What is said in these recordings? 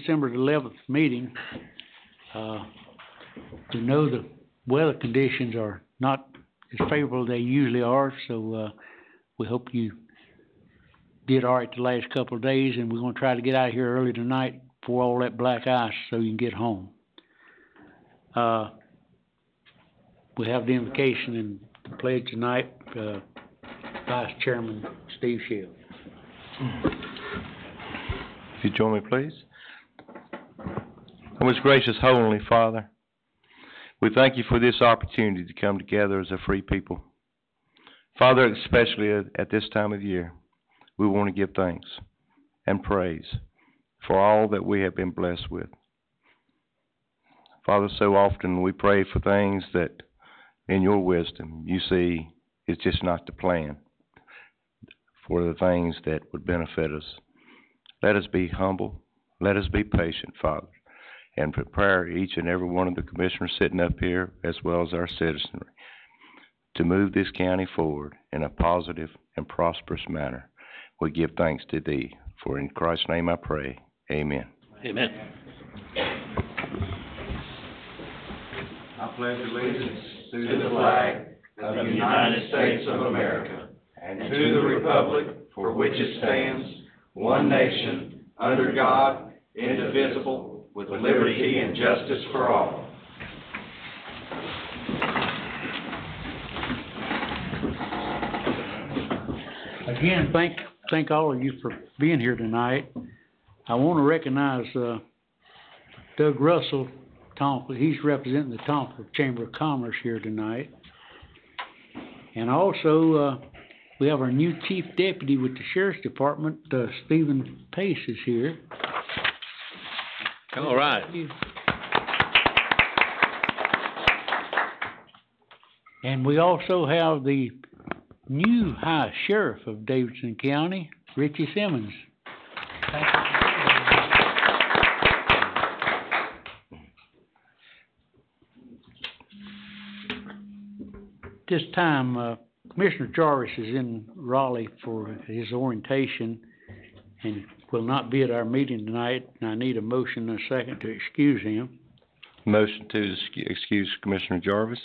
December the 11th meeting. We know the weather conditions are not as favorable as they usually are, so we hope you did all right the last couple of days, and we're going to try to get out of here early tonight before all that black ice so you can get home. We have the invocation and the pledge tonight. Vice Chairman Steve Shell. If you join me, please. Most gracious Heavenly Father, we thank you for this opportunity to come together as a free people. Father, especially at this time of year, we want to give thanks and praise for all that we have been blessed with. Father, so often we pray for things that in your wisdom you see it's just not the plan for the things that would benefit us. Let us be humble. Let us be patient, Father, and prepare each and every one of the commissioners sitting up here, as well as our citizenry, to move this county forward in a positive and prosperous manner. We give thanks to thee, for in Christ's name I pray. Amen. Amen. I pledge allegiance to the flag of the United States of America and to the republic for which it stands, one nation, under God, indivisible, with liberty and justice for all. Again, thank all of you for being here tonight. I want to recognize Doug Russell. He's representing the Thompson Chamber of Commerce here tonight. And also, we have our new Chief Deputy with the Sheriff's Department, Stephen Pace is here. All right. And we also have the new High Sheriff of Davidson County, Richie Simmons. This time, Commissioner Jarvis is in Raleigh for his orientation and will not be at our meeting tonight, and I need a motion and a second to excuse him. Motion to excuse Commissioner Jarvis.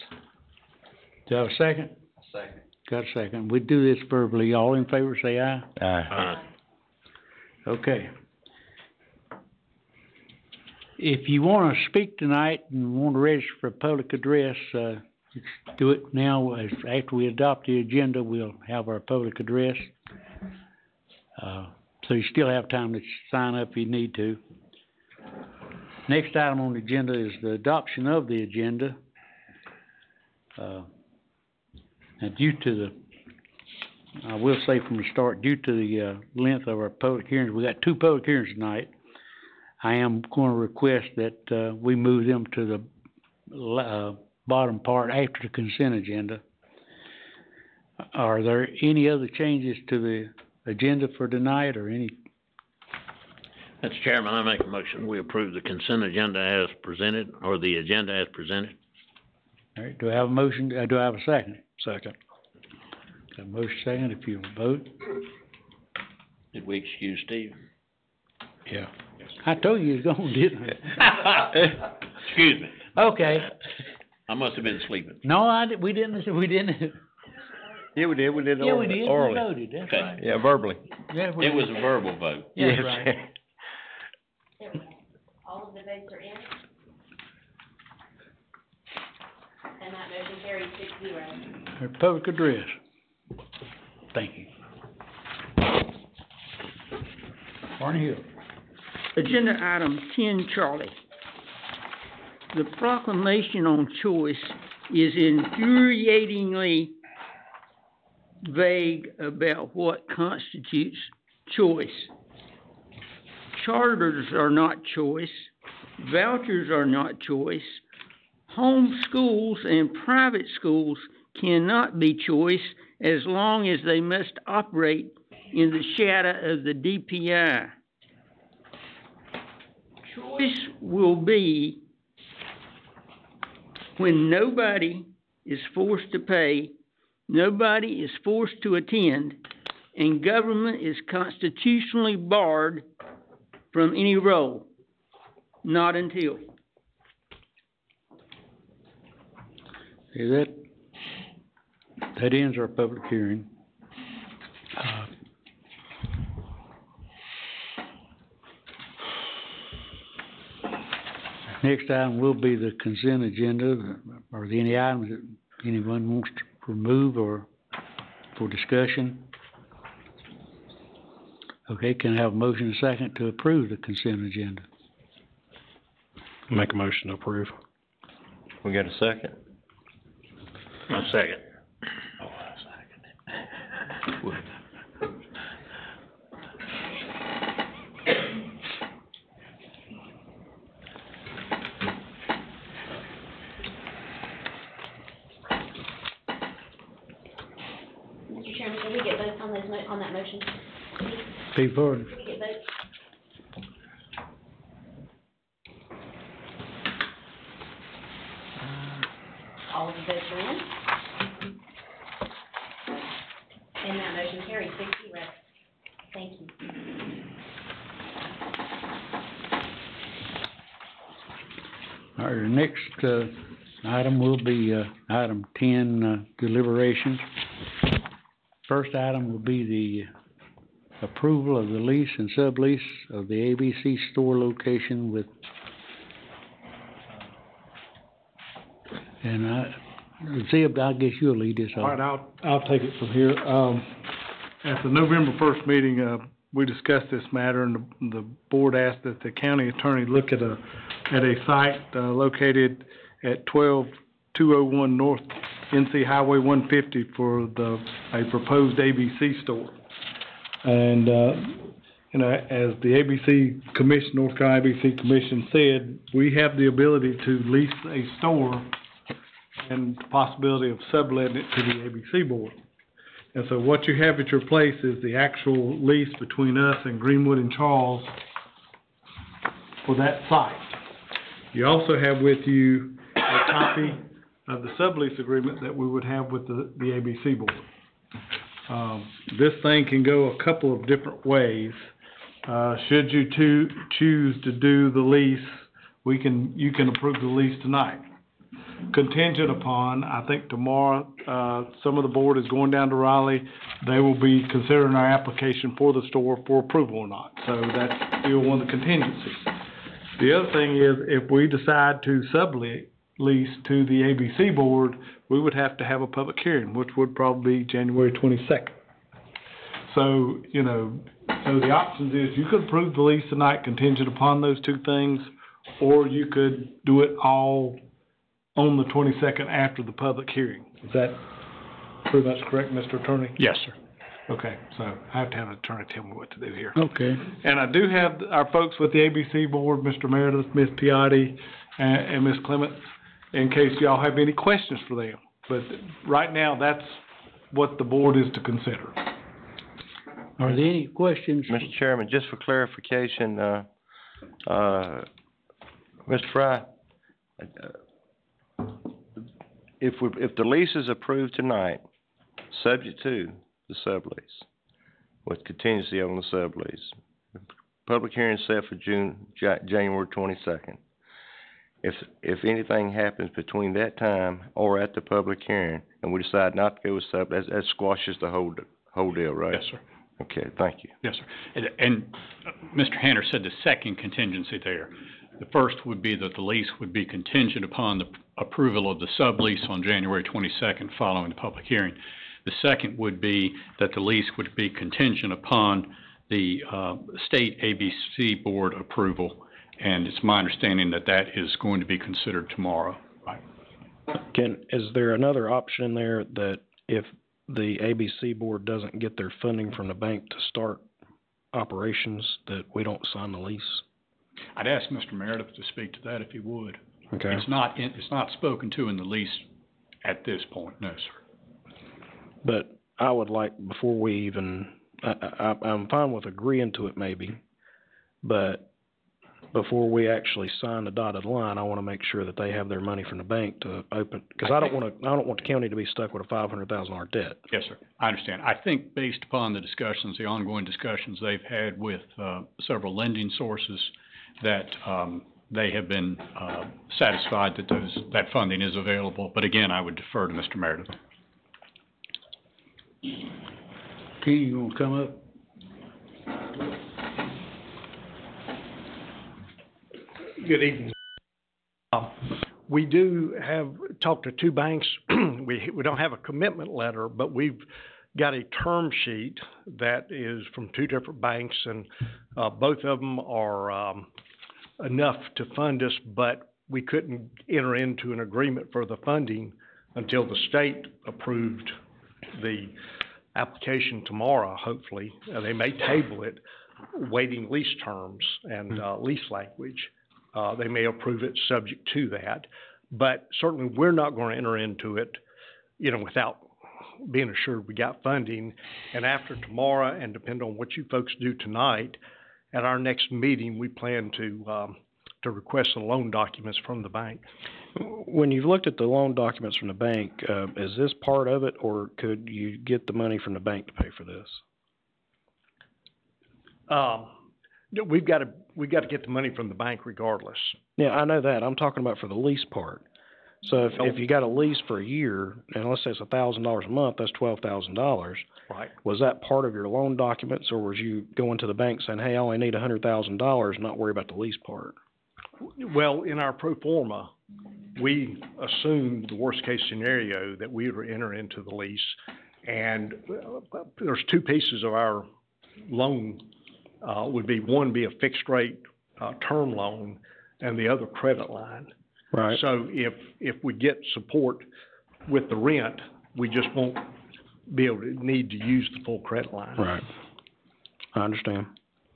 Do I have a second? Second. Got a second. We do this verbally. All in favor say aye. Aye. Okay. If you want to speak tonight and want to register for a public address, do it now. After we adopt the agenda, we'll have our public address. So you still have time to sign up if you need to. Next item on the agenda is the adoption of the agenda. Now, due to the, I will say from the start, due to the length of our public hearings, we got 2 public hearings tonight. I am going to request that we move them to the bottom part after the consent agenda. Are there any other changes to the agenda for tonight or any? Mr. Chairman, I make a motion we approve the consent agenda as presented, or the agenda as presented. All right, do I have a motion? Do I have a second? Second. Got a motion second, if you vote. Did we excuse Steve? Yeah. I told you he was going, didn't I? Excuse me. Okay. I must have been sleeping. No, we didn't. Yeah, we did. We did. Yeah, we did. Orally. We voted. That's Okay. right. Yeah, verbally. Yeah, It was a verbal vote. Yeah, Yes. right. There we go. All of the votes are in. And that motion carries 6-0. Our public address. Thank you. Barney Hill. Agenda item 10, Charlie. The proclamation on choice is infuriatingly vague about what constitutes choice. Charters are not choice. Vouchers are not choice. Home schools and private schools cannot be choice as long as they must operate in the shadow of the DPI. Choice will be when nobody is forced to pay, nobody is forced to attend, and government is constitutionally barred from any role. not until. Okay, that ends our public hearing. Next item will be the consent agenda. Are there any items that anyone wants to remove or for discussion? Okay, can I have a motion and a second to approve the consent agenda? Make a motion to approve. We got a second? I'll second. Mr. Chairman, can we get votes on those, on that motion? Beg pardon? Can we get votes? All of the votes are in. And that motion carries 6-0. Thank you. All right, the next, item will be, item 10, deliberations. First item will be the approval of the lease and sublease of the ABC store location with, and Zeb, I guess you'll lead this All off. right, I'll take it from here. At the November 1st meeting, we discussed this matter, and the board asked that the county attorney look at a site, located at 12201 North NC Highway 150 for a proposed ABC store. And, you know, as the ABC Commission, North Carolina ABC Commission said, we have the ability to lease a store and the possibility of subletting it to the ABC board. And so what you have at your place is the actual lease between us and Greenwood and Charles for that site. You also have with you a copy of the sublease agreement that we would have with the ABC board. This thing can go a couple of different ways. Should you choose to do the lease, you can approve the lease tonight. Contingent upon, I think tomorrow, some of the board is going down to Raleigh. They will be considering our application for the store for approval or not. So that's still one of the contingencies. The other thing is, if we decide to sublease to the ABC board, we would have to have a public hearing, which would probably be January 22nd. So, you know, so the options is you could approve the lease tonight contingent upon those two things, or you could do it all on the 22nd after the public hearing. Is that pretty much correct, Mr. Attorney? Yes, sir. Okay, so I have to have an attorney tell me what to do here. Okay. And I do have our folks with the ABC board, Mr. Meredith, Ms. Piatti, and Ms. Clements, in case y'all have any questions for them. But right now, that's what the board is to consider. Are there any questions? Mr. Chairman, just for clarification, Mr. Fry, if the lease is approved tonight, subject to the sublease, with contingency on the sublease, public hearing set for January 22nd. If anything happens between that time or at the public hearing, and we decide not to go with sublease, that squashes the whole deal, right? Yes, sir. Okay, thank you. Yes, sir. And Mr. Hanner said the second contingency there. The first would be that the lease would be contingent upon the approval of the sublease on January 22nd following the public hearing. The second would be that the lease would be contingent upon the state ABC board approval, and it's my understanding that that is going to be considered tomorrow. Right. Is there another option in there that if the ABC board doesn't get their funding from the bank to start operations, that we don't sign the lease? I'd ask Mr. Meredith to speak to that if he would. Okay. It's not spoken to in the lease at this point, no, sir. But I would like, before we even, I'm fine with agreeing to it maybe, but before we actually sign the dotted line, I want to make sure that they have their money from the bank to open, because I don't want the county to be stuck with a $500,000 debt. Yes, sir. I understand. I think based upon the discussions, the ongoing discussions they've had with several lending sources, that they have been, satisfied that that funding is available. But again, I would defer to Mr. Meredith. Kenny, you wanna come up? Good evening. We do have talked to two banks. We don't have a commitment letter, but we've got a term sheet that is from two different banks, and both of them are enough to fund us, but we couldn't enter into an agreement for the funding until the state approved the application tomorrow, hopefully. They may table it, waiting lease terms and lease language. They may approve it subject to that, but certainly we're not going to enter into it, without being assured we got funding. And after tomorrow, and depend on what you folks do tonight, at our next meeting, we plan to request the loan documents from the bank. When you've looked at the loan documents from the bank, is this part of it, or could you get the money from the bank to pay for this? We've got to get the money from the bank regardless. Yeah, I know that. I'm talking about for the lease part. So if you got a lease for a year, and let's say it's $1,000 a month, that's $12,000. Right. Was that part of your loan documents, or was you going to the bank saying, hey, I only need $100,000, not worry about the lease part? Well, in our pro forma, we assumed the worst case scenario that we would enter into the lease, and there's two pieces of our loan. Would be one be a fixed rate term loan, and the other credit line. Right. So if we get support with the rent, we just won't be able to need to use the full credit line. Right. I understand.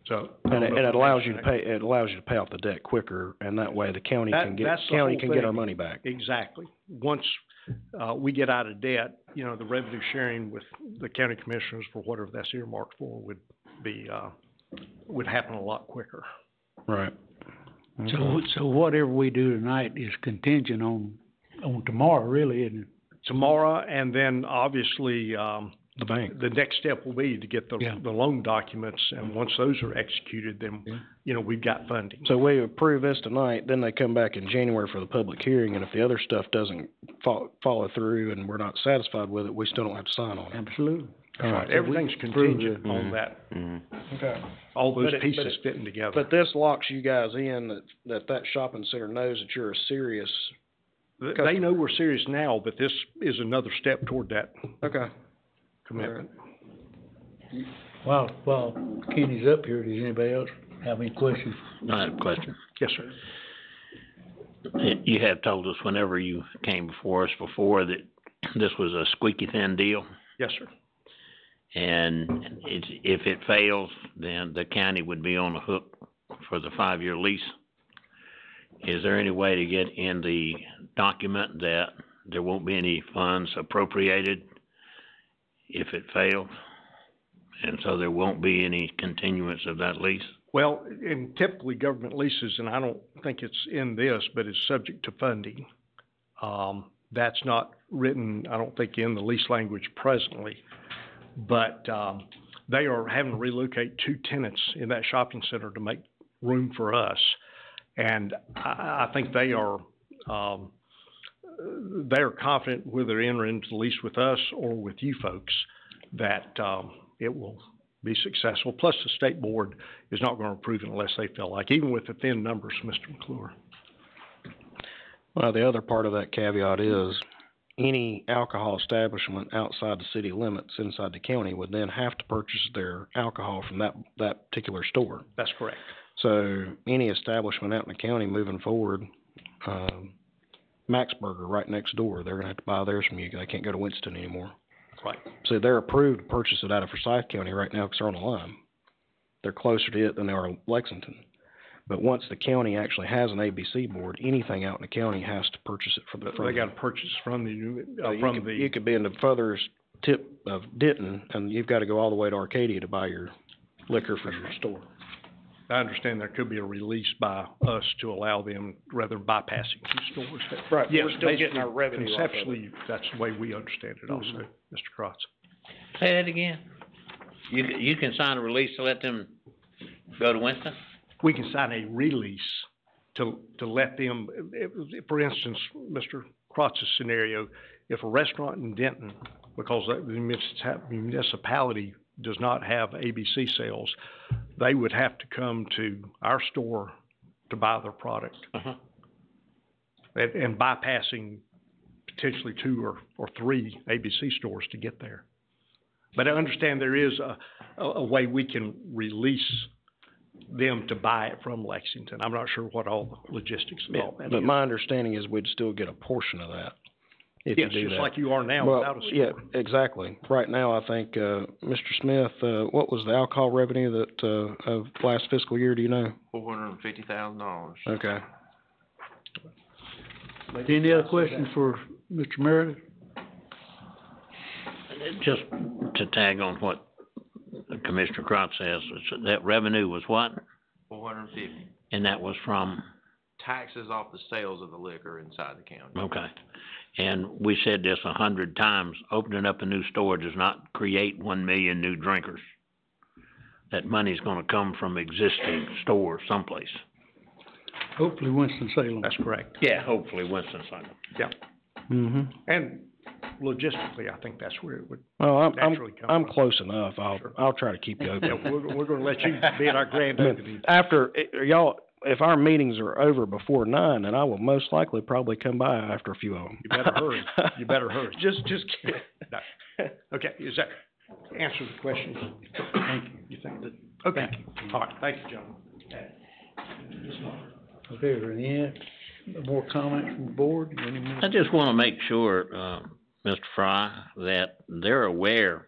So and it allows you to pay. It allows you to pay off the debt quicker, and that way the county can get our money back. Exactly. Once we get out of debt, the revenue sharing with the county commissioners for whatever that's earmarked for would happen a lot quicker. Right. So whatever we do tonight is contingent on tomorrow, really, isn't it? Tomorrow, and then obviously, the bank. The next step will be to get the loan documents, and once those are executed, then, we've got funding. So we approve this tonight, then they come back in January for the public hearing, and if the other stuff doesn't follow through and we're not satisfied with it, we still don't have to sign on it. Absolutely. All right. Everything's contingent on that. Okay. All those pieces fitting together. But this locks you guys in that shopping center knows that you're a serious. They know we're serious now, but this is another step toward that. Okay. Commitment. Well, Kenny's up here. Does anybody else have any questions? I have a question. Yes, sir. You have told us whenever you came before us before that this was a squeaky thin deal. Yes, sir. And if it fails, then the county would be on the hook for the 5-year lease. Is there any way to get in the document that there won't be any funds appropriated if it fails? And so there won't be any continuance of that lease? Well, in typically government leases, and I don't think it's in this, but it's subject to funding. That's not written, I don't think, in the lease language presently. But they are having to relocate 2 tenants in that shopping center to make room for us. And I think they are confident whether they enter into the lease with us or with you folks that it will be successful. Plus, the state board is not going to approve it unless they feel like, even with the thin numbers, Mr. McClure. Well, the other part of that caveat is any alcohol establishment outside the city limits inside the county would then have to purchase their alcohol from that particular store. That's correct. So any establishment out in the county moving forward, Max Burger right next door, they're going to have to buy theirs from you. They can't go to Winston anymore. Right. So they're approved to purchase it out of Forsyth County right now because they're on the line. They're closer to it than they are Lexington. But once the county actually has an ABC board, anything out in the county has to purchase it from They got to purchase from the you could be in the furthest tip of Denton, and you've got to go all the way to Arcadia to buy your liquor for your store. I understand there could be a release by us to allow them, rather than bypassing 2 stores. Right. Yes, We're still getting our revenue off of it. Conceptually, that's the way we understand it also, Mr. Krotz. Say that again. You can sign a release to let them go to Winston? We can sign a release to let them, for instance, Mr. Crotz's scenario, if a restaurant in Denton, because the municipality does not have ABC sales, they would have to come to our store to buy their product. And bypassing potentially 2 or 3 ABC stores to get there. But I understand there is a way we can release them to buy it from Lexington. I'm not sure what all the logistics of all that is. But my understanding is we'd still get a portion of that if Yes, you do just that. like you are now Well, without a store. yeah, exactly. Right now, I think, Mr. Smith, what was the alcohol revenue that, of last fiscal year, do you know? $450,000. Okay. Any other questions for Mr. Meredith? Just to tag on what Commissioner Crotts says, that revenue was what? $450. And that was from, Taxes off the sales of the liquor inside the county. okay. And we said this 100 times, opening up a new store does not create 1 million new drinkers. That money's gonna come from existing stores someplace. Hopefully Winston-Salem. That's correct. Yeah, hopefully Winston-Salem. Yeah. Mm-hmm. And logistically, I think that's where it would Well, naturally come I'm from. close enough. I'll try to keep you Yeah, open. we're gonna let you be at our grand opening. After, y'all, if our meetings are over before 9, then I will most likely probably come by after a few of them. You better hurry. You better hurry. Just kidding. No. Okay, is that, answer the question? Thank you. You think that, okay. All right, thank you, gentlemen. Okay, is there any more comments from the board? Any more? I just wanna make sure, Mr. Fry, that they're aware.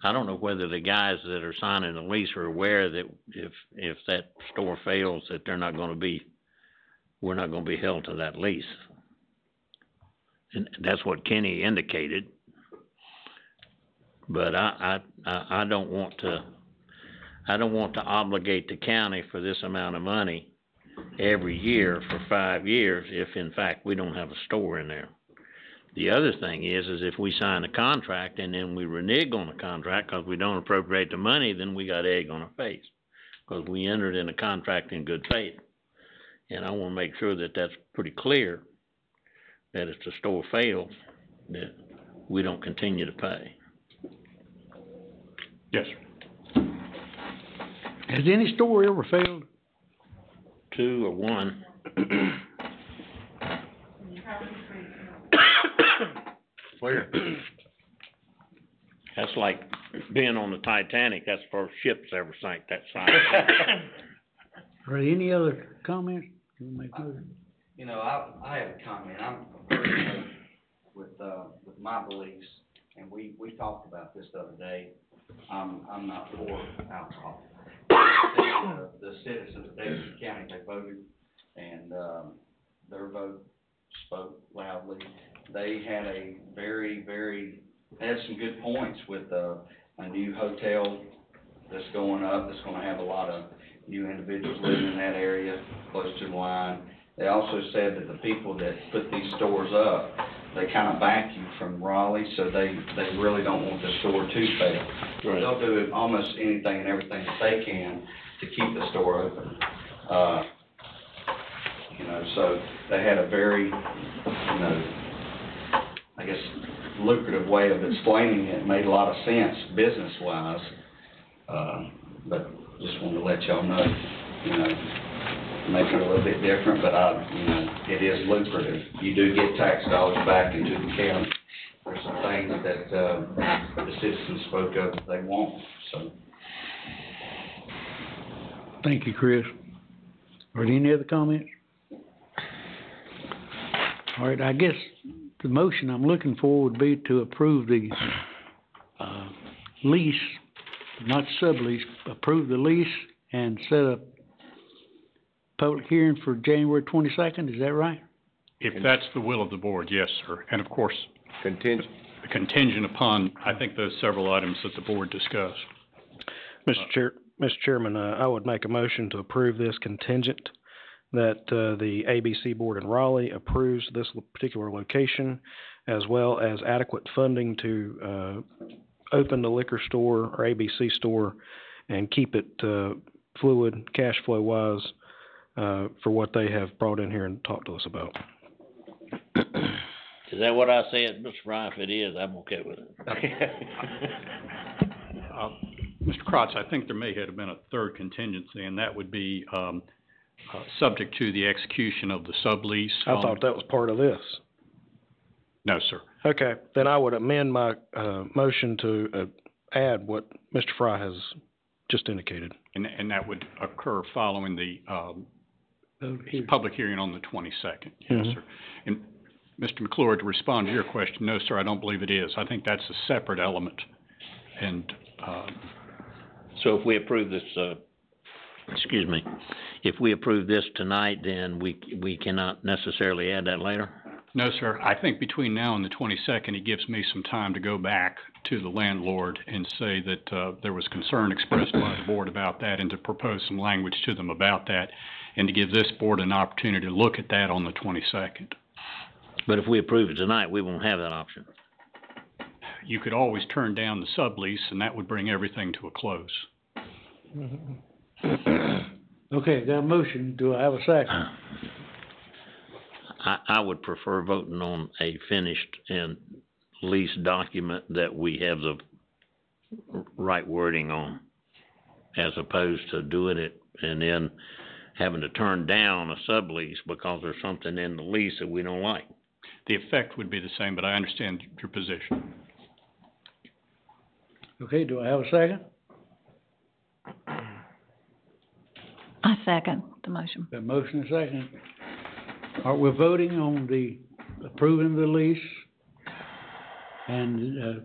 I don't know whether the guys that are signing the lease are aware that if that store fails, that we're not gonna be held to that lease. And that's what Kenny indicated. But I don't want to obligate the county for this amount of money every year for 5 years if in fact we don't have a store in there. The other thing is if we sign a contract and then we renege on the contract because we don't appropriate the money, then we got egg on our face. Because we entered in a contract in good faith. And I wanna make sure that that's pretty clear, that if the store fails, that we don't continue to pay. Yes, sir. Has any store ever failed? 2 or 1. Where? That's like being on the Titanic, that's the first ship that's ever sank that size. Are there any other comments? You wanna make other? You know, I have a comment. I'm personally with my beliefs, and we talked about this the other day. I'm not for alcohol. The citizens of Davidson County, they voted, and, their vote spoke loudly. They had had some good points with, a new hotel that's going up, that's gonna have a lot of new individuals living in that area, close to the line. They also said that the people that put these stores up, they kind of back you from Raleigh, so they really don't want the store to fail. Right. They'll do almost anything and everything that they can to keep the store open. You know, so they had a very, you know, I guess, lucrative way of explaining it. It made a lot of sense business-wise. But just wanted to let y'all know, you know, make it a little bit different, but you know, it is lucrative. You do get tax dollars back into the county. There's some things that, the citizens spoke of that they want, so. Thank you, Chris. Are there any other comments? All right, I guess the motion I'm looking for would be to approve the, lease, not sublease, approve the lease and set a public hearing for January 22nd, is that right? If that's the will of the board, yes, sir. And of course, contingent upon, I think, those several items that the board discussed. Mr. Chairman, I would make a motion to approve this contingent that, the ABC Board in Raleigh approves this particular location, as well as adequate funding to, open the liquor store or ABC store and keep it, fluid, cash flow wise, for what they have brought in here and talked to us about. Is that what I said, Mr. Fry? If it is, I'm okay with it. Mr. Krotz, I think there may have been a third contingency, and that would be, subject to the execution of the sublease. I thought that was part of this. No, sir. Okay, then I would amend my, motion to, add what Mr. Fry has just indicated. And that would occur following the, public hearing on the 22nd. Yes, sir. And Mr. McClure, to respond to your question, no, sir, I don't believe it is. I think that's a separate element. And, So if we approve this, excuse me, if we approve this tonight, then we cannot necessarily add that later? no, sir, I think between now and the 22nd, it gives me some time to go back to the landlord and say that, there was concern expressed by the board about that and to propose some language to them about that and to give this board an opportunity to look at that on the 22nd. But if we approve it tonight, we won't have that option. You could always turn down the sublease, and that would bring everything to a close. Okay, got a motion. Do I have a second? I would prefer voting on a finished and lease document that we have the right wording on, as opposed to doing it and then having to turn down a sublease because there's something in the lease that we don't like. The effect would be the same, but I understand your position. Okay, do I have a second? I second the motion. Got a motion and a second. All right, we're voting on the approving the lease and,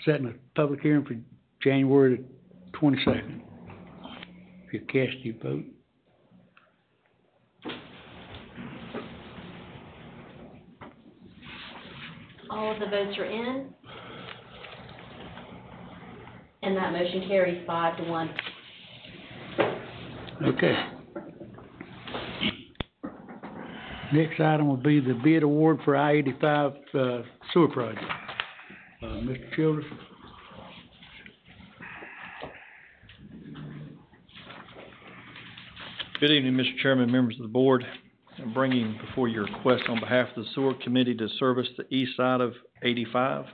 setting a public hearing for January 22nd. If you cast your vote. All of the votes are in. And that motion carries 5-1. Okay. Next item will be the bid award for I-85, sewer project. Mr. Childers? Good evening, Mr. Chairman, members of the board. I'm bringing before your request on behalf of the Sewer Committee to service the east side of 85.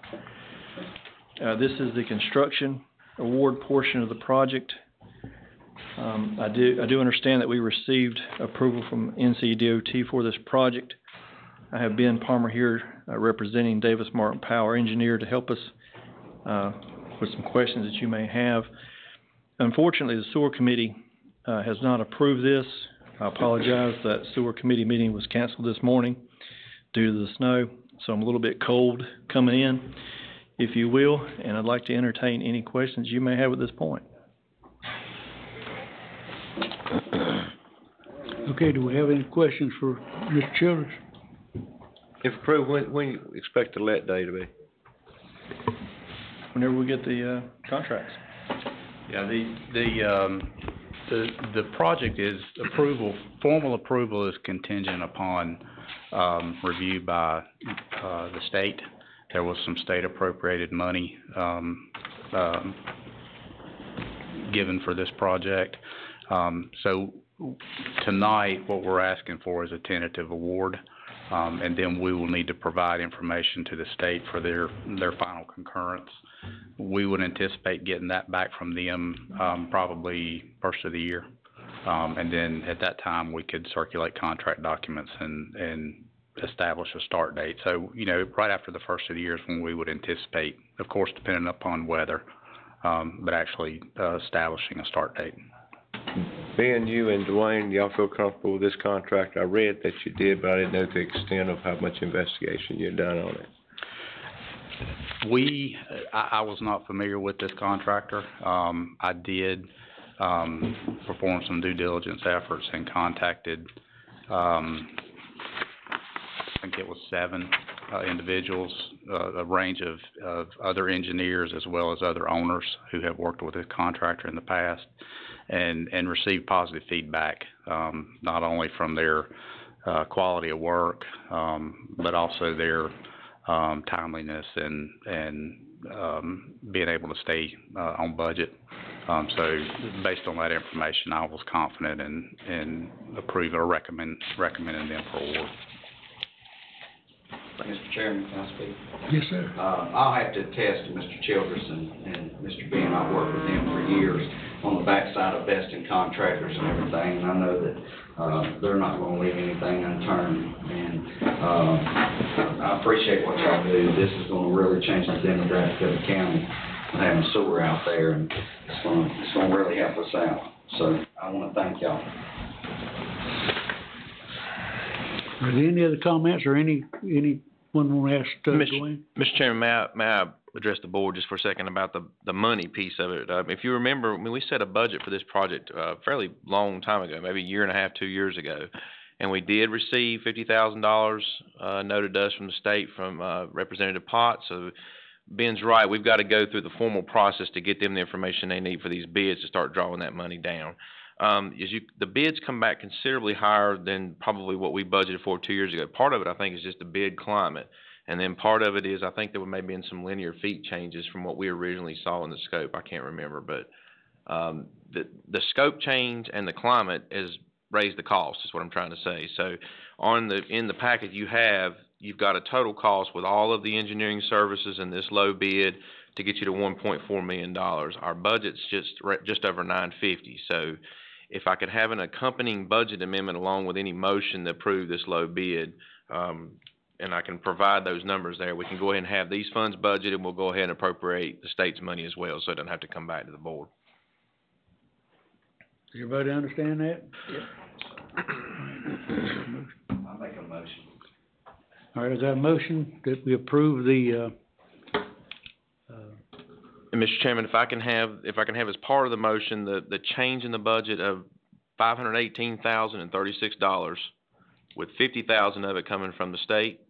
This is the construction award portion of the project. I do understand that we received approval from NCDOT for this project. I have Ben Palmer here representing Davis Martin Power Engineer to help us with some questions that you may have. Unfortunately, the Sewer Committee has not approved this. I apologize that Sewer Committee meeting was canceled this morning due to the snow, so I'm a little bit cold coming in, if you will, and I'd like to entertain any questions you may have at this point. Okay, do we have any questions for Mr. Childers? If approved, when you expect the let day to be? Whenever we get the contracts. Yeah, the project is formal approval is contingent upon, review by, the state. There was some state appropriated money, given for this project. So tonight, what we're asking for is a tentative award, and then we will need to provide information to the state for their final concurrence. We would anticipate getting that back from them, probably first of the year. And then at that time, we could circulate contract documents and establish a start date. So, right after the first of the year is when we would anticipate, of course, depending upon weather, but actually establishing a start date. Ben, you and Dwayne, y'all feel comfortable with this contract? I read that you did, but I didn't know the extent of how much investigation you'd done on it. I was not familiar with this contractor. I did perform some due diligence efforts and contacted, I think it was 7 individuals, a range of other engineers as well as other owners who have worked with this contractor in the past, and received positive feedback, not only from their quality of work, but also their timeliness and being able to stay on budget. So based on that information, I was confident in approving or recommending them for award. Mr. Chairman, can I speak? Yes, sir. I'll have to attest to Mr. Childress and Mr. Ben. I've worked with them for years on the backside of besting contractors and everything, and I know that, they're not gonna leave anything unturned. And, I appreciate what y'all do. This is gonna really change the demographic of the county, having sewer out there, and it's gonna really help us out. So I wanna thank y'all. Are there any other comments or anyone want to ask, Dwayne? Mr. Chairman, may I address the board just for a second about the money piece of it? If you remember, when we set a budget for this project, fairly long time ago, maybe a year and a half, 2 years ago, and we did receive $50,000, noted to us from the state from, Representative Potts. So Ben's right, we've got to go through the formal process to get them the information they need for these bids to start drawing that money down. The bids come back considerably higher than probably what we budgeted for 2 years ago. Part of it, I think, is just the bid climate. And then part of it is, I think there may have been some linear feet changes from what we originally saw in the scope. I can't remember, but, the scope change and the climate has raised the cost, is what I'm trying to say. So in the packet you've got a total cost with all of the engineering services and this low bid to get you to $1.4 million. Our budget's just over $950. So if I could have an accompanying budget amendment along with any motion to approve this low bid, and I can provide those numbers there, we can go ahead and have these funds budgeted, and we'll go ahead and appropriate the state's money as well, so it doesn't have to come back to the board. Does everybody understand that? I'll make a motion. All right, I got a motion that we approve the, And Mr. Chairman, if I can have as part of the motion, the change in the budget of $518,036, with $50,000 of it coming from the state,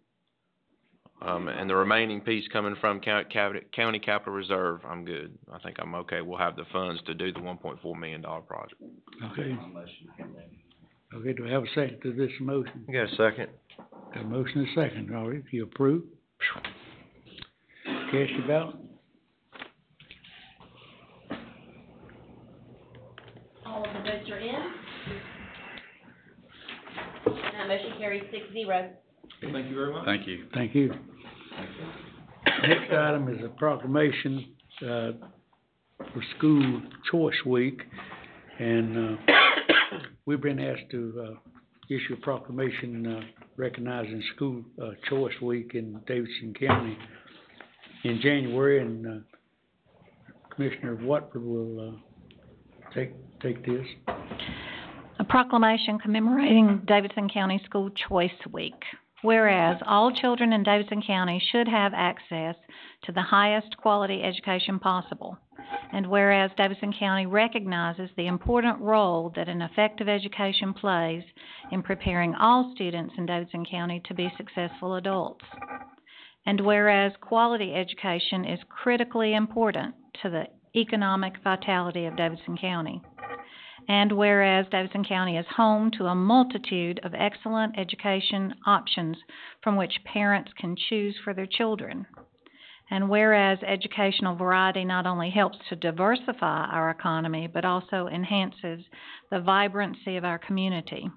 and the remaining piece coming from county capital reserve, I'm good. I think I'm okay. We'll have the funds to do the $1.4 million project. okay. Okay, do I have a second to this motion? You got a second? Got a motion and a second, all right, if you approve. Cast your ballot. All of the votes are in. And that motion carries 6-0. Thank you very much. Thank you. Thank you. Next item is a proclamation, for School Choice Week, and, we've been asked to, issue a proclamation, recognizing School, Choice Week in Davidson County in January, and, Commissioner Watford will, take this. A proclamation commemorating Davidson County School Choice Week. Whereas all children in Davidson County should have access to the highest quality education possible. And whereas Davidson County recognizes the important role that an effective education plays in preparing all students in Davidson County to be successful adults. And whereas quality education is critically important to the economic vitality of Davidson County. And whereas Davidson County is home to a multitude of excellent education options from which parents can choose for their children. And whereas educational variety not only helps to diversify our economy, but also enhances the vibrancy of our community.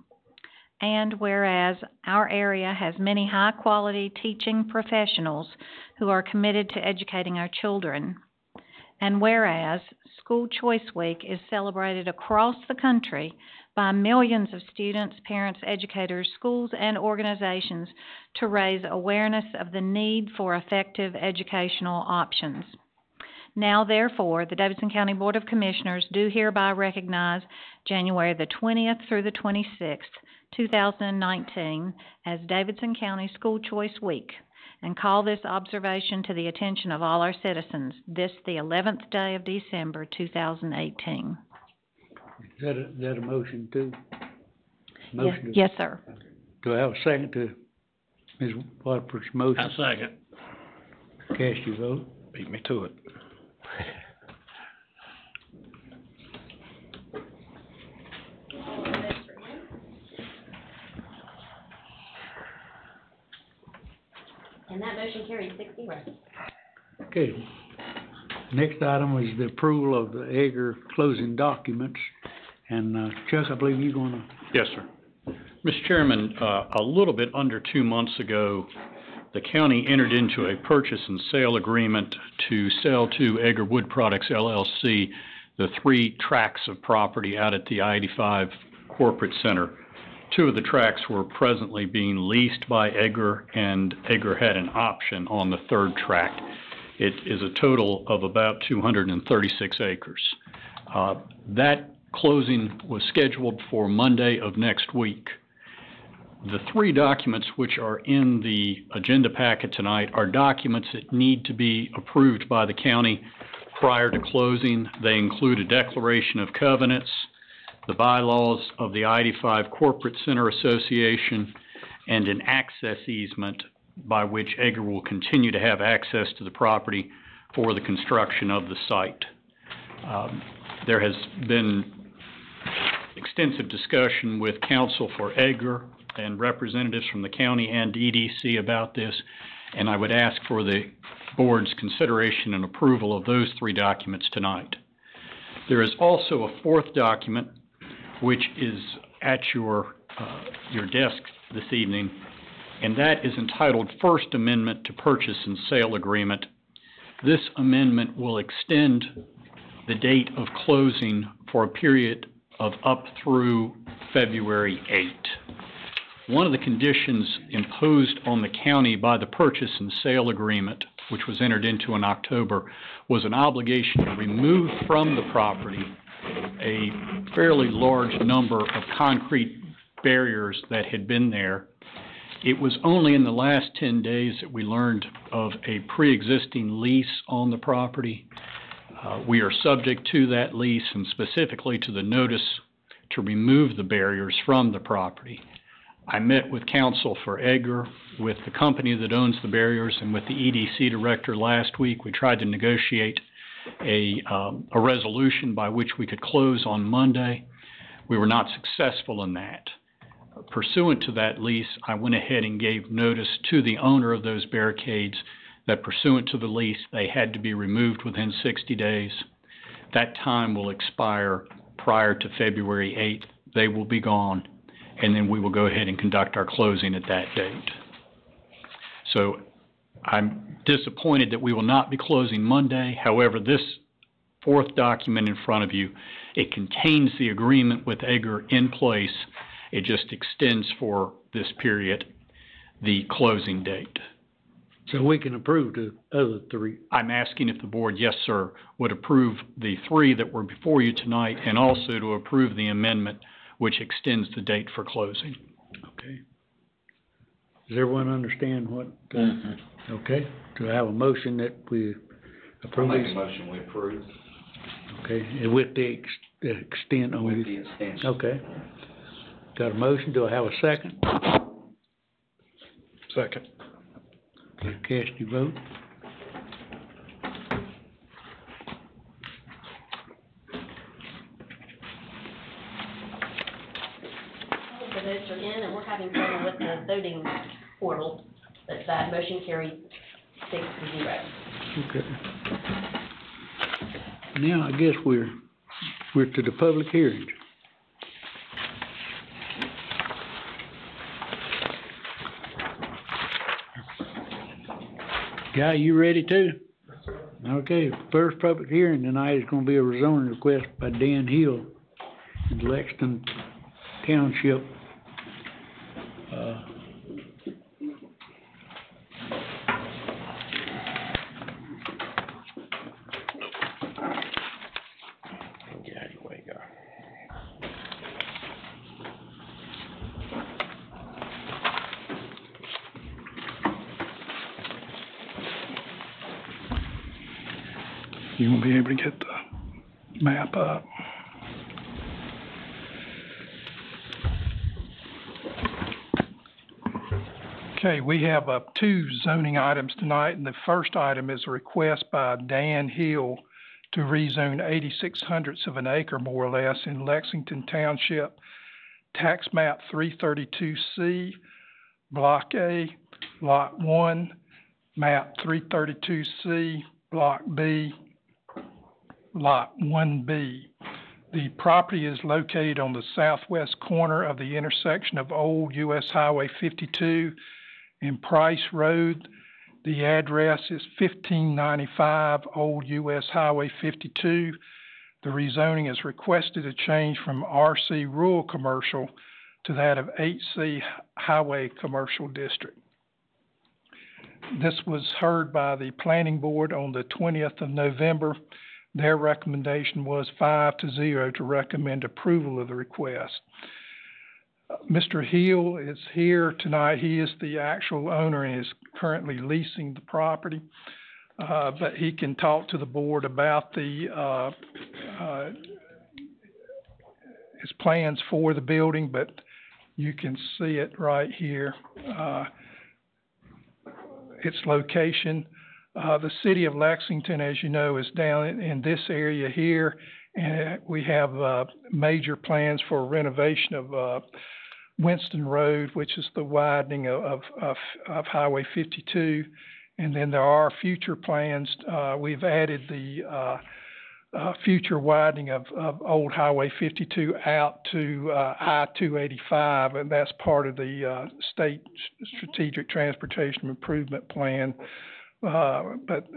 And whereas our area has many high-quality teaching professionals who are committed to educating our children. And whereas School Choice Week is celebrated across the country by millions of students, parents, educators, schools, and organizations to raise awareness of the need for effective educational options. Now, therefore, the Davidson County Board of Commissioners do hereby recognize January the 20th through the 26th, 2019, as Davidson County School Choice Week, and call this observation to the attention of all our citizens, this the 11th day of December, 2018. Is that a motion too? Motion Yes, sir. Do I have a second to Ms. Watford's motion? I second. Cast your vote. Beat me to it. All of the votes are in. And that motion carries 6-0. Okay. Next item is the approval of the Egger closing documents. And, Chuck, I believe you're gonna... Yes, sir. Mr. Chairman, a little bit under 2 months ago, the county entered into a purchase and sale agreement to sell to Egger Wood Products LLC the 3 tracts of property out at the I-85 Corporate Center. 2 of the tracts were presently being leased by Egger, and Egger had an option on the 3rd tract. It is a total of about 236 acres. That closing was scheduled for Monday of next week. The 3 documents which are in the agenda packet tonight are documents that need to be approved by the county prior to closing. They include a declaration of covenants, the bylaws of the I-85 Corporate Center Association, and an access easement by which Egger will continue to have access to the property for the construction of the site. There has been extensive discussion with counsel for Egger and representatives from the county and EDC about this, and I would ask for the board's consideration and approval of those 3 documents tonight. There is also a 4th document which is at your desk this evening, and that is entitled First Amendment to Purchase and Sale Agreement. This amendment will extend the date of closing for a period of up through February 8. One of the conditions imposed on the county by the purchase and sale agreement, which was entered into in October, was an obligation to remove from the property a fairly large number of concrete barriers that had been there. It was only in the last 10 days that we learned of a pre-existing lease on the property. We are subject to that lease and specifically to the notice to remove the barriers from the property. I met with counsel for Egger, with the company that owns the barriers, and with the EDC director last week. We tried to negotiate a resolution by which we could close on Monday. We were not successful in that. Pursuant to that lease, I went ahead and gave notice to the owner of those barricades that pursuant to the lease, they had to be removed within 60 days. That time will expire prior to February 8th. They will be gone, and then we will go ahead and conduct our closing at that date. So I'm disappointed that we will not be closing Monday. However, this 4th document in front of you, it contains the agreement with Egger in place. It just extends for this period the closing date. So we can approve the other 3? I'm asking if the board, yes, sir, would approve the 3 that were before you tonight, and also to approve the amendment which extends the date for closing. Okay. Does everyone understand what? Okay. Do I have a motion that we approve? I'll make a motion we approve. Okay, and with the extent on With the extension. Okay. Got a motion. Do I have a second? Second. Okay, cast your vote. The votes are in, and we're having trouble with the voting portal, but that motion carried 6-0. Okay. Now, I guess we're to the public hearing. Guy, you ready too? Okay, first public hearing tonight is gonna be a rezoning request by Dan Hill in Lexington Township. You won't be able to get the map up. Okay, we have 2 zoning items tonight, and the first item is a request by Dan Hill to rezone 86/100ths of an acre, more or less, in Lexington Township, tax map 332C, Block A, Lot 1, map 332C, Block B, Lot 1B. The property is located on the southwest corner of the intersection of Old US Highway 52 and Price Road. The address is 1595 Old US Highway 52. The rezoning is requested to change from RC Rural Commercial to that of HC Highway Commercial District. This was heard by the Planning Board on the 20th of November. Their recommendation was 5-0 to recommend approval of the request. Mr. Hill is here tonight. He is the actual owner and is currently leasing the property. But he can talk to the board about the his plans for the building, but you can see it right here. Its location. The city of Lexington, as you know, is down in this area here, and we have major plans for renovation of Winston Road, which is the widening of Highway 52. And then there are future plans. We've added the future widening of Old Highway 52 out to I-285, and that's part of the State Strategic Transportation Improvement Plan. But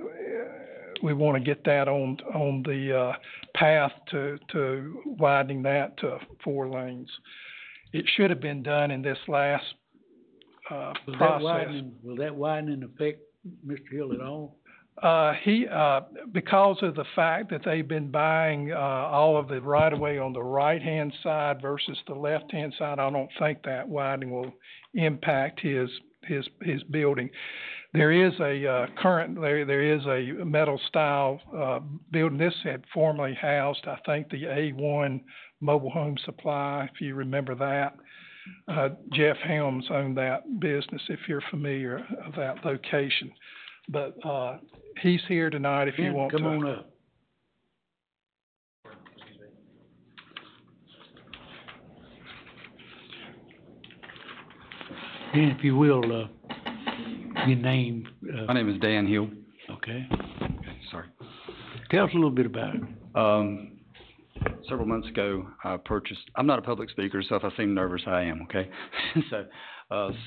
we want to get that on the path to widening that to 4 lanes. It should have been done in this last process. Will that widening affect Mr. Hill at all? Because of the fact that they've been buying all of the right-of-way on the right-hand side versus the left-hand side, I don't think that widening will impact his building. There is a there is a metal style building. This had formerly housed, I think, the A1 Mobile Home Supply, if you remember that. Jeff Helms owned that business, if you're familiar with that location. But he's here tonight if you want to. Come on up. Dan, if you will, your name. My name is Dan Hill. Okay. Sorry. Tell us a little bit about it. Several months ago, I purchased, I'm not a public speaker, so if I seem nervous, I am, okay? So,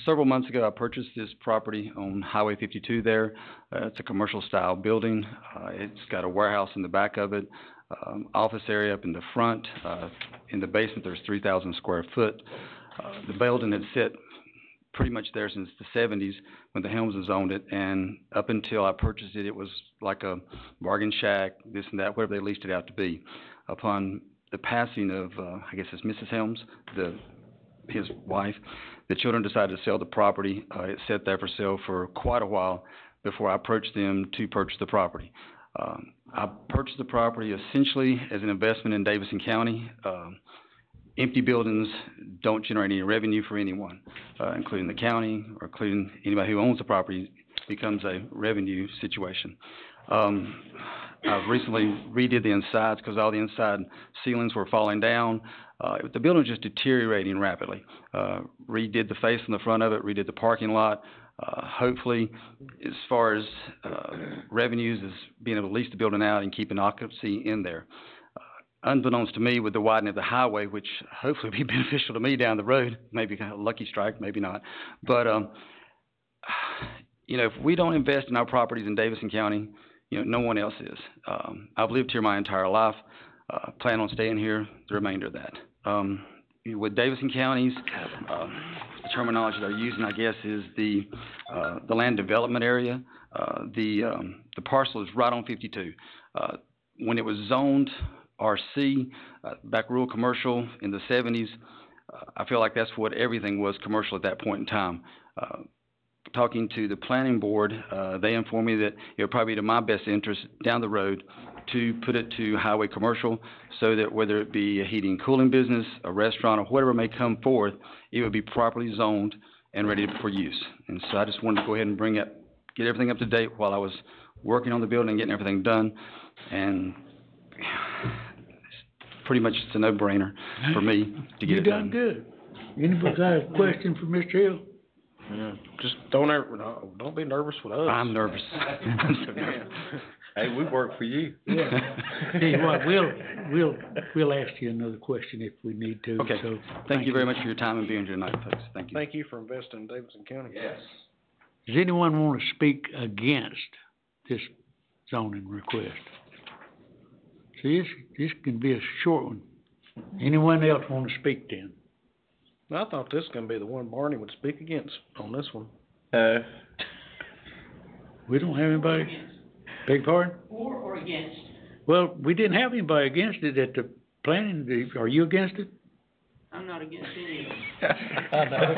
several months ago, I purchased this property on Highway 52 there. It's a commercial style building. It's got a warehouse in the back of it, office area up in the front. In the basement, there's 3,000 square foot. The building had sit pretty much there since the 70s when the Helmses owned it, and up until I purchased it, it was like a bargain shack, this and that, whatever they leased it out to be. Upon the passing of, I guess it's Mrs. Helms, his wife, the children decided to sell the property. It sat there for sale for quite a while before I approached them to purchase the property. I purchased the property essentially as an investment in Davidson County. Empty buildings don't generate any revenue for anyone, including the county or including anybody who owns the property. It becomes a revenue situation. I've recently redid the insides because all the inside ceilings were falling down. The building was just deteriorating rapidly. Redid the face on the front of it, redid the parking lot. Hopefully, as far as revenues, is being able to lease the building out and keep an occupancy in there. Unbeknownst to me, with the widening of the highway, which hopefully will be beneficial to me down the road, maybe kind of a lucky strike, maybe not. But, you know, if we don't invest in our properties in Davidson County, you know, no one else is. I've lived here my entire life, plan on staying here the remainder of that. With Davidson County's, the terminology they're using, I guess, is the land development area. The parcel is right on 52. When it was zoned RC, back rural commercial in the 70s, I feel like that's what everything was commercial at that point in time. Talking to the planning board, they informed me that it would probably be to my best interest down the road to put it to highway commercial so that whether it be a heating and cooling business, a restaurant, or whatever may come forth, it would be properly zoned and ready for use. And so I just wanted to go ahead and get everything up to date while I was working on the building and getting everything done. And pretty much it's a no-brainer for me to get it done. You done good. Anybody got a question for Mr. Hill? Yeah, just don't be nervous with us. I'm nervous. Hey, we work for you. Yeah. Tell you what, we'll ask you another question if we need to, Okay. so. Thank you very much for your time and being here tonight, folks. Thank you. Thank you for investing in Davidson County. Yes. Does anyone want to speak against this zoning request? See, this can be a short one. Anyone else want to speak then? I thought this was gonna be the one Barney would speak against on this one. We don't have anybody? Beg pardon? For or against? Well, we didn't have anybody against it at the planning. Are you against it? I'm not against any of it. I know.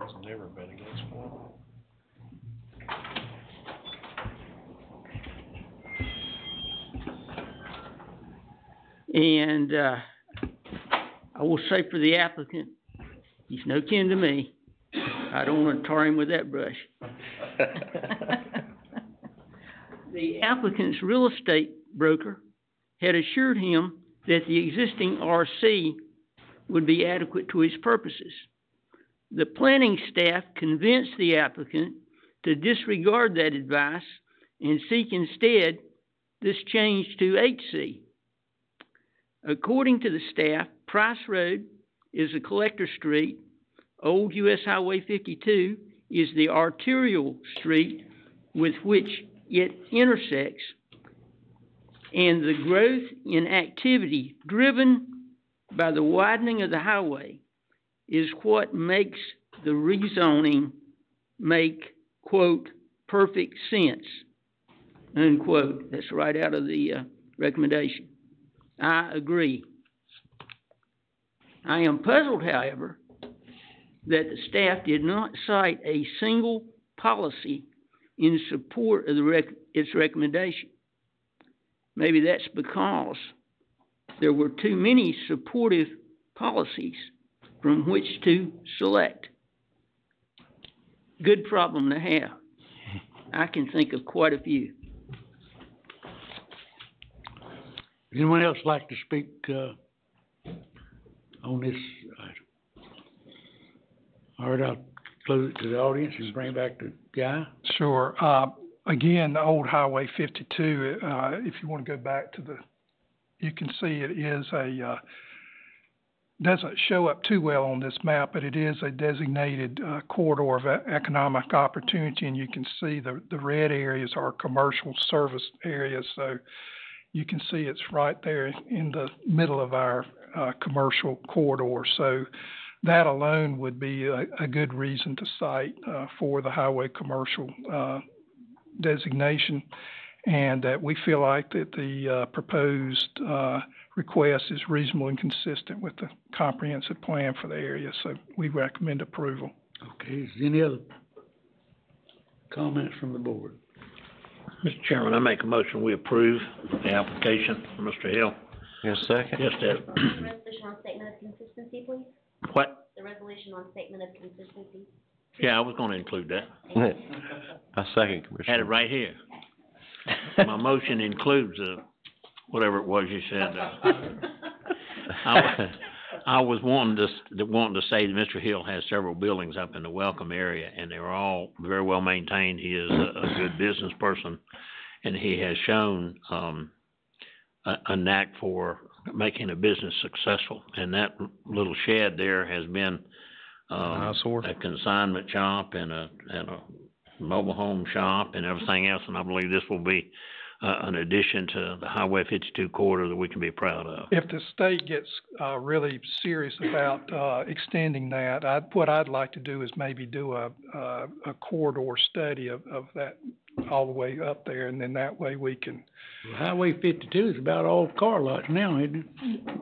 I've never been against one. And, I will say for the applicant, he's no kin to me. I don't want to tar him with that brush. The applicant's real estate broker had assured him that the existing RC would be adequate to his purposes. The planning staff convinced the applicant to disregard that advice and seek instead this change to HC. According to the staff, Price Road is a collector street, Old US Highway 52 is the arterial street with which it intersects, and the growth in activity driven by the widening of the highway is what makes the rezoning make, quote, perfect sense, unquote. That's right out of the recommendation. I agree. I am puzzled, however, that the staff did not cite a single policy in support of its recommendation. Maybe that's because there were too many supportive policies from which to select. Good problem to have. I can think of quite a few. Anyone else like to speak, on this item? All right, I'll close it to the audience and bring it back to Guy. Sure. Again, the old Highway 52, if you want to go back to you can see it is doesn't show up too well on this map, but it is a designated corridor of economic opportunity, and you can see the red areas are commercial service areas, so you can see it's right there in the middle of our commercial corridor. So that alone would be a good reason to cite for the highway commercial designation, and that we feel like that the proposed request is reasonable and consistent with the comprehensive plan for the area. So we recommend approval. Okay, is there any other comments from the board? Mr. Chairman, I make a motion, we approve the application for Mr. Hill. Yes, second? Yes, Deb. The resolution on statement of consistency, please? What? The resolution on statement of consistency. Yeah, I was gonna include that. I second, Commissioner. Had it right here. My motion includes, whatever it was you said. I was wanting to say that Mr. Hill has several buildings up in the Welcome area, and they're all very well maintained. He is a good business person, and he has shown, a knack for making a business successful. And that little shed there has been, a consignment shop and a mobile home shop and everything else, and I believe this will be an addition to the Highway 52 corridor that we can be proud of. If the state gets really serious about extending that, what I'd like to do is maybe do a corridor study of that all the way up there, and then that way we can. Highway 52 is about all car lots now, isn't it?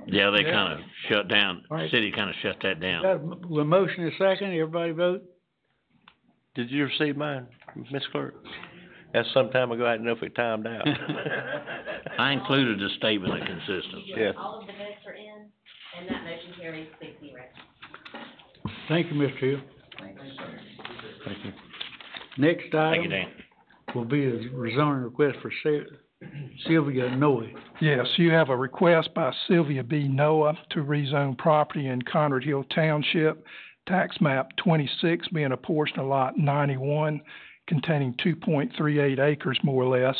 Yeah, they kind of shut down. All right. City kind of shut that down. Got a motion and a second, everybody vote? Did you receive mine, Ms. Clerk? That's some time ago, I didn't know if it timed out. I included a statement of consistency. Yes. All of the votes are in, and that motion carries 6-0. Thank you, Mr. Hill. Thank you. Next Thank you, item Dan. will be a rezoning request for Sylvia Noe. Yes, you have a request by Sylvia B. Noah to rezone property in Conrad Hill Township, tax map 26 being a portion of lot 91 containing 2.38 acres more or less.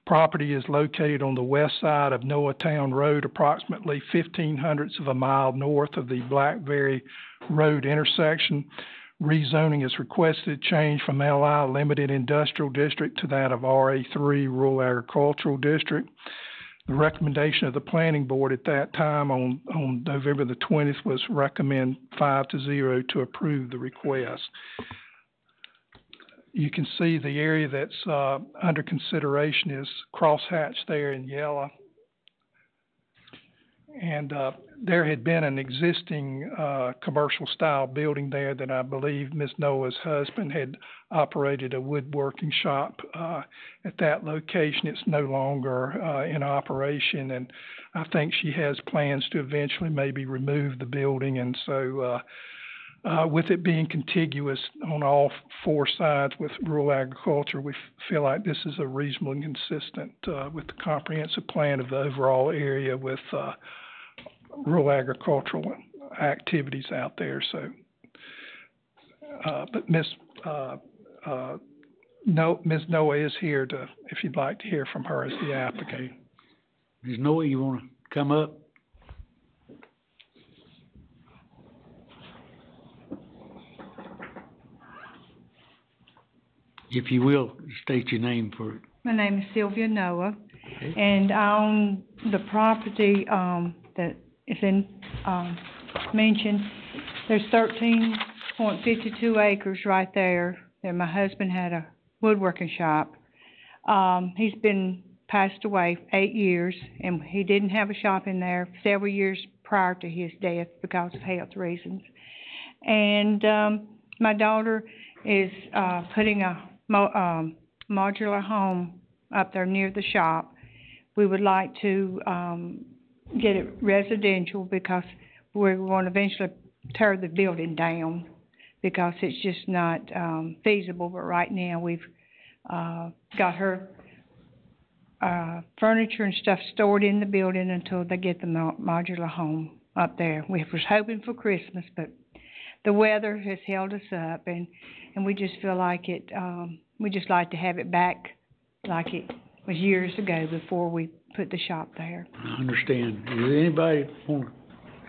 Property is located on the west side of Noah Town Road, approximately 0.15 of a mile north of the Blackberry Road intersection. Rezoning is requested change from LI Limited Industrial District to that of RA3 Rural Agricultural District. The recommendation of the planning board at that time on November the 20th was recommend 5-0 to approve the request. You can see the area that's under consideration is crosshatched there in yellow. And there had been an existing commercial style building there that I believe Ms. Noah's husband had operated a woodworking shop at that location. It's no longer in operation, and I think she has plans to eventually maybe remove the building. And so with it being contiguous on all four sides with rural agriculture, we feel like this is a reasonably consistent with the comprehensive plan of the overall area with rural agricultural activities out there. So, but Ms. Noah is here to, if you'd like to hear from her as the applicant. Ms. Noah, you want to come up? If you will, state your name for it. My name is Sylvia Noah, and I own the property that is in mentioned. There's 13.52 acres right there that my husband had a woodworking shop. He's been passed away 8 years, and he didn't have a shop in there several years prior to his death because of health reasons. And my daughter is putting a modular home up there near the shop. We would like to get it residential because we're going to eventually tear the building down because it's just not feasible. But right now we've got her furniture and stuff stored in the building until they get the modular home up there. We was hoping for Christmas, but the weather has held us up, and we just feel like it, we just like to have it back like it was years ago before we put the shop there. I understand. Does anybody want to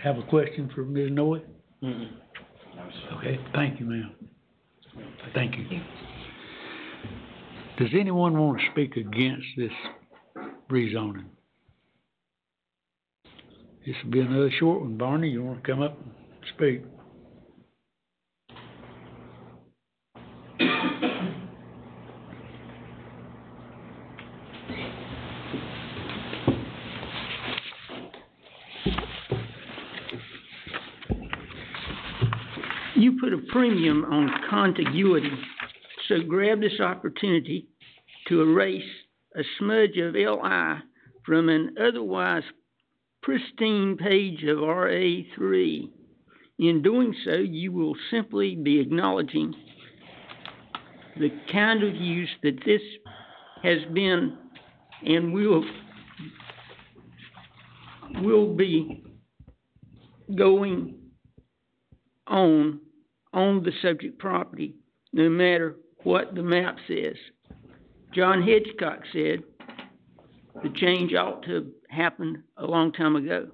have a question for Ms. Noe? Okay, thank you, ma'am. Thank you. Does anyone want to speak against this rezoning? This will be another short one. Barney, you want to come up and speak? You put a premium on contiguity, so grab this opportunity to erase a smudge of LI from an otherwise pristine page of RA3. In doing so, you will simply be acknowledging the kind of use that this has been and will be going on the subject property, no matter what the map says. John Hitchcock said the change ought to have happened a long time ago.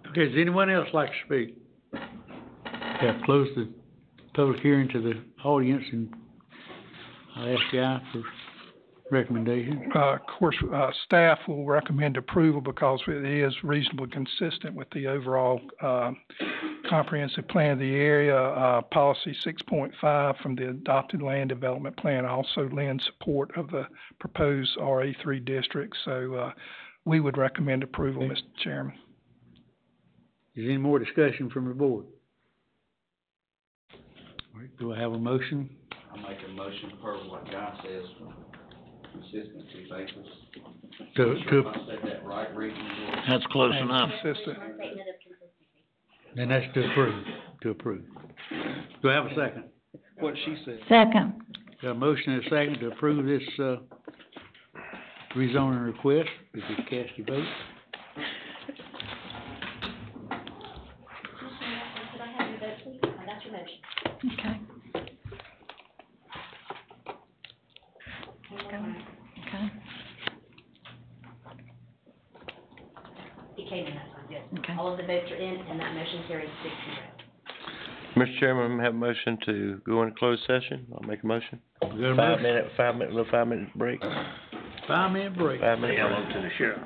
Okay, does anyone else like to speak? Okay, I've closed the public hearing to the audience, and I'll ask Guy for recommendation. Of course, staff will recommend approval because it is reasonably consistent with the overall comprehensive plan of the area. Policy 6.5 from the adopted land development plan also lends support of the proposed RA3 district. So we would recommend approval, Mr. Chairman. Is there any more discussion from the board? All right, do I have a motion? I make a motion per what Guy says, consistency basis. To If I said that right, Rick? That's close enough. Consistent. Then that's to approve, Do I have a second? What she said. Second. Got a motion and a second to approve this, rezoning request. If you cast your vote. Could I have your vote, please? I got your motion. Okay. Okay. It came in that time, good. Okay. All of the votes are in, and that motion carries 6-0. Mr. Chairman, I have a motion to go into closed session. I'll make a motion. We got a motion. 5 minute break. 5-minute break. 5 minute Say break. hello to the sheriff.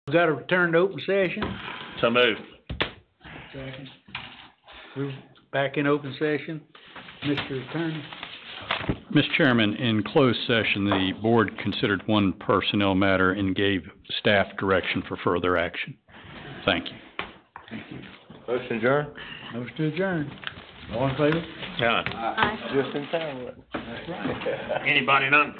We got to return to open session. So moved. Second. We're back in open session. Mr. Attorney. Mr. Chairman, in closed session, the board considered one personnel matter and gave staff direction for further action. Thank you. Motion adjourned? Motion to adjourn. All in favor? Yeah. Aye. Just in time. That's right. Anybody not